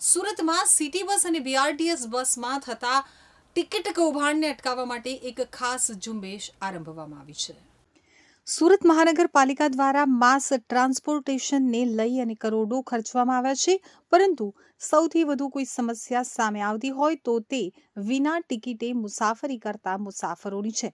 સુરતમાં city bus અને BRTS બસમાં થતા ટિકિટ કૌભાંડને અટકાવવા માટે એક ખાસ ઝુંબેશ આરંભવામાં આવી છે. સુરત મહાનગરપાલિકા દ્વારા માસ ટ્રાન્સપોર્ટેશનને લઈ અને કરોડો ખર્ચવામાં આવ્યા છે, પરંતુ સૌથી વધુ કોઈ સમસ્યા સામે આવતી હોય તો તે વિના ટિકિટે મુસાફરી કરતા મુસાફરોની છે.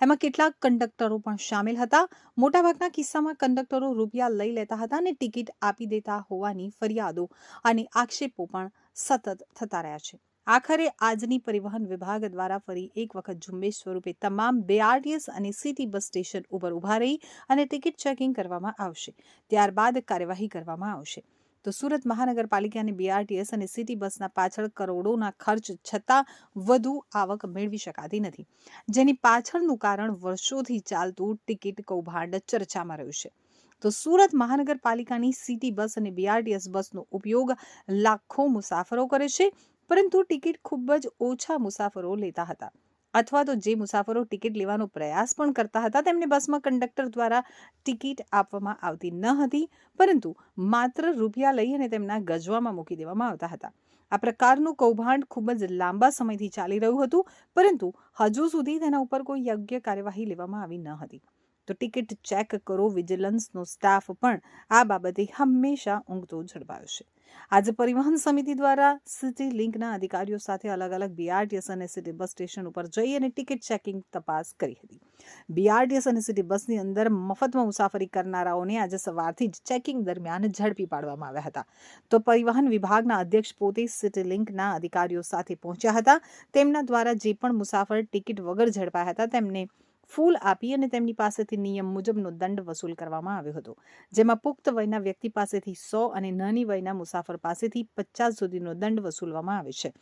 એમાં કેટલાક કંડક્ટરો પણ સામેલ હતા. મોટાભાગના કિસ્સામાં કંડક્ટરો રૂપિયા લઈ લેતા હતા અને ટિકિટ આપી દેતા હોવાની ફરિયાદો અને આક્ષેપો પણ સતત થતા રહ્યા છે. આખરે આજની પરિવહન વિભાગ દ્વારા ફરી એક વખત ઝુંબેશ સ્વરૂપે તમામ બીઆરટીએસ અને સિટી બસ સ્ટેશન ઉપર ઊભા રહી અને ટિકિટ ચેકિંગ કરવામાં આવશે. ત્યારબાદ કાર્યવાહી કરવામાં આવશે. તો સુરત મહાનગરપાલિકા અને બીઆરટીએસ અને સિટી બસના પાછળ કરોડોના ખર્ચ છતાં વધુ આવક મેળવી શકાતી નથી, જેની પાછળનું કારણ વર્ષોથી ચાલતું ટિકિટ કૌભાંડ ચર્ચામાં રહ્યું છે. તો સુરત મહાનગરપાલિકાની સિટી બસ અને બીઆરટીએસ બસનો ઉપયોગ લાખો મુસાફરો કરે છે, પરંતુ ટિકિટ ખૂબ જ ઓછા મુસાફરો લેતા હતા, અથવા તો જે મુસાફરો ટિકિટ લેવાનો પ્રયાસ પણ કરતા હતા તેમને બસમાં કંડક્ટર દ્વારા ટિકિટ આપવામાં આવતી ન હતી, પરંતુ માત્ર રૂપિયા લઈ અને તેમના ગજવામાં મૂકી દેવામાં આવતા હતા. આ પ્રકારનું કૌભાંડ ખૂબ જ લાંબા સમયથી ચાલી રહ્યું હતું, પરંતુ હજુ સુધી તેના ઉપર કોઈ યોગ્ય કાર્યવાહી લેવામાં આવી ન હતી. તો ટિકિટ ચેક કરો વિજિલન્સનો સ્ટાફ પણ આ બાબતે હંમેશા ઊંઘતો ઝડપાયો છે. આજે પરિવહન સમિતિ દ્વારા સિટી લિંકના અધિકારીઓ સાથે અલગ અલગ બીઆરટીએસ અને સિટી બસ સ્ટેશન ઉપર જઈ અને ટિકિટ ચેકિંગ તપાસ કરી હતી. બીઆરટીએસ અને સિટી બસની અંદર મફતમાં મુસાફરી કરનારાઓને આજે સવારથી જ ચેકિંગ દરમિયાન ઝડપી પાડવામાં આવ્યા હતા. તો પરિવહન વિભાગના અધ્યક્ષ પોતે સિટી લિંકના અધિકારીઓ સાથે પહોંચ્યા હતા. તેમના દ્વારા જે પણ મુસાફર ટિકિટ વગર ઝડપાયા હતા તેમને ફૂલ આપી અને તેમની પાસેથી નિયમ મુજબનો દંડ વસૂલ કરવામાં આવ્યો હતો, જેમાં પુખ્ત વયના વ્યક્તિ પાસેથી 100 અને નાની વયના મુસાફર પાસેથી 50 સુધીનો દંડ વસૂલવામાં આવે છે.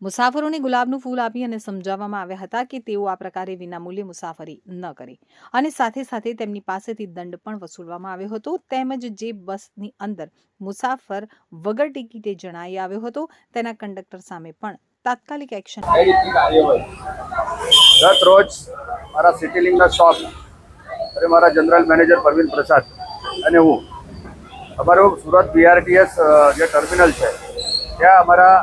મુસાફરોને ગુલાબનું ફૂલ આપી અને સમજાવવામાં આવ્યા હતા કે તેઓ આ પ્રકારે વિનામૂલ્યે મુસાફરી ન કરે, અને સાથે સાથે તેમની પાસેથી દંડ પણ વસૂલવામાં આવ્યો હતો. તેમજ જે બસની અંદર મુસાફર વગર ટિકિટે જણાઈ આવ્યો હતો તેના કંડક્ટર સામે પણ તાત્કાલિક એક્શન. ગત રોજ મારા સિટી લિંકના સ્ટાફ અને મારા જનરલ મેનેજર પરવીન પ્રસાદ અને હું અમારું સુરત બીઆરટીએસ જે ટર્મિનલ છે ત્યાં અમારા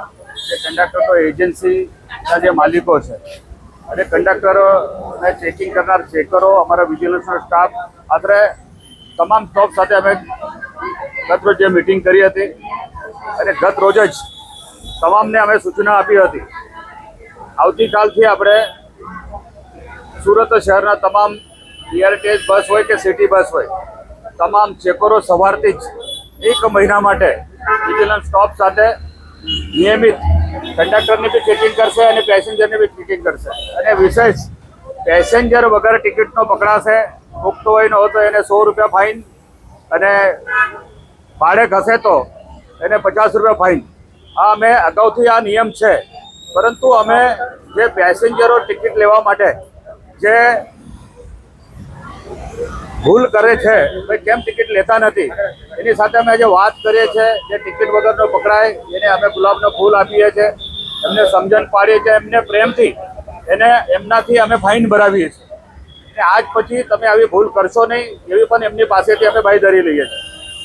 જે કંડક્ટરો એજન્સીના જે માલિકો છે અને કંડક્ટરોને ચેકિંગ કરનાર ચેકરો, અમારા વિજિલન્સનો સ્ટાફ, આશરે તમામ સ્ટાફ સાથે અમે ગત રોજ જે મિટિંગ કરી હતી અને ગત રોજ જ તમામને અમે સૂચના આપી હતી. આવતીકાલથી આપણે સુરત શહેરના તમામ બીઆરટીએસ બસ હોય કે સિટી બસ હોય, તમામ ચેકરો સવારથી જ 1 મહિના માટે વિજિલન્સ સ્ટાફ સાથે નિયમિત કંડક્ટરની બી ચેકિંગ કરશે અને પેસેન્જરની બી ચેકિંગ કરશે. અને વિશેષ પેસેન્જર વગર ટિકિટનો પકડાશે, પુખ્ત વયનો હોય તો એને 100 રૂપિયા ફાઇન, અને ભાડે ખસે તો એને 50 રૂપિયા ફાઇન. આ અમે અગાઉથી આ નિયમ છે, પરંતુ અમે જે પેસેન્જરો ટિકિટ લેવા માટે જે ભૂલ કરે છે, ભાઈ કેમ ટિકિટ લેતા નથી, એની સાથે અમે જે વાત કરીએ છીએ, જે ટિકિટ વગરનો પકડાય એને અમે ગુલાબનો ફૂલ આપીએ છીએ, એમને સમજણ પાડીએ છીએ, એમને પ્રેમથી એને એમનાથી અમે ફાઇન ભરાવીએ છીએ. અને આજ પછી તમે આવી ભૂલ કરશો નહીં એવી પણ એમની પાસેથી અમે બાંયધરી લઈએ છીએ.